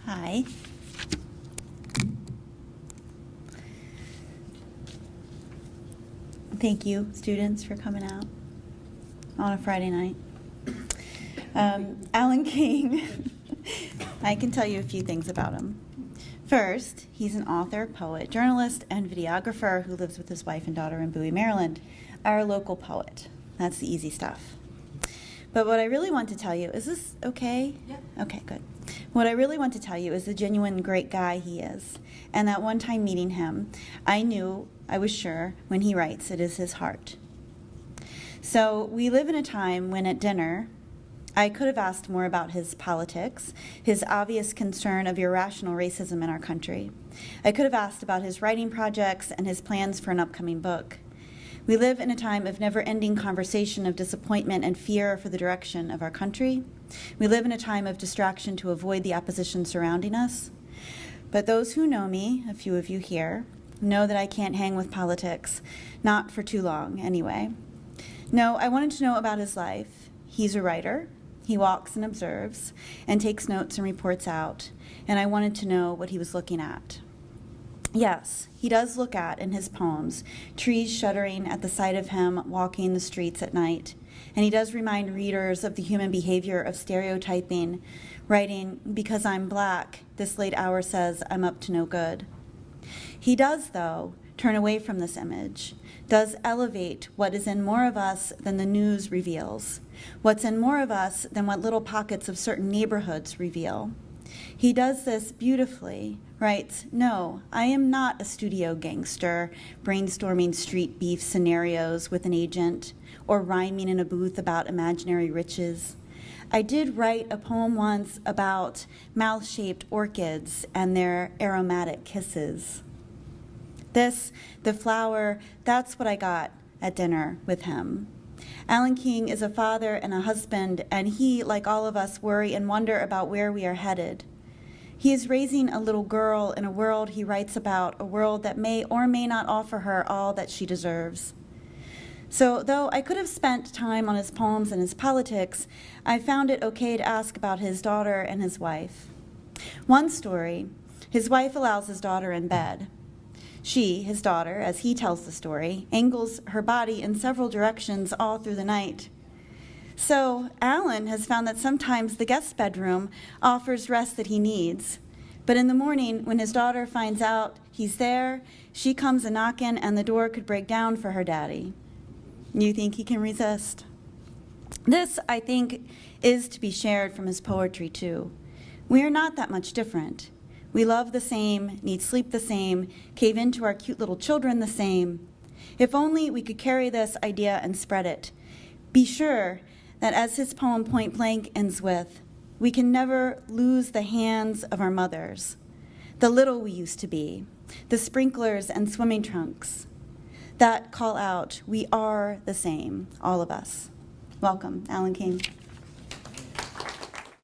Hi. Thank you, students, for coming out on a Friday night. Alan King, I can tell you a few things about him. First, he's an author, poet, journalist, and videographer who lives with his wife and daughter in Bowie, Maryland, our local poet. That's the easy stuff. But what I really want to tell you, is this okay? Yeah. Okay, good. What I really want to tell you is the genuine great guy he is. And that one time meeting him, I was sure, when he writes, it is his heart. So we live in a time when at dinner, I could have asked more about his politics, his obvious concern of irrational racism in our country. I could have asked about his writing projects and his plans for an upcoming book. We live in a time of never-ending conversation of disappointment and fear for the direction of our country. We live in a time of distraction to avoid the opposition surrounding us. But those who know me, a few of you here, know that I can't hang with politics, not for too long anyway. No, I wanted to know about his life. He's a writer. He walks and observes and takes notes and reports out, and I wanted to know what he was looking at. Yes, he does look at, in his poems, trees shuddering at the sight of him walking the streets at night. And he does remind readers of the human behavior of stereotyping, writing, "Because I'm black, this late hour says I'm up to no good." He does, though, turn away from this image, does elevate what is in more of us than the news reveals, what's in more of us than what little pockets of certain neighborhoods reveal. He does this beautifully, writes, "No, I am not a studio gangster brainstorming street beef scenarios with an agent or rhyming in a booth about imaginary riches. I did write a poem once about mouth-shaped orchids and their aromatic kisses." This, the flower, that's what I got at dinner with him. Alan King is a father and a husband, and he, like all of us, worry and wonder about where we are headed. He is raising a little girl in a world he writes about, a world that may or may not offer her all that she deserves. So, though I could have spent time on his poems and his politics, I found it okay to ask about his daughter and his wife. One story, his wife allows his daughter in bed. She, his daughter, as he tells the story, angles her body in several directions all through the night. So Alan has found that sometimes the guest bedroom offers rest that he needs. But in the morning, when his daughter finds out he's there, she comes a-knockin' and the door could break down for her daddy. You think he can resist? This, I think, is to be shared from his poetry, too. We are not that much different. We love the same, need sleep the same, cave into our cute little children the same. If only we could carry this idea and spread it. Be sure that, as his poem Point Blank ends with, we can never lose the hands of our mothers, the little we used to be, the sprinklers and swimming trunks, that call out, we are the same, all of us. Welcome, Alan King.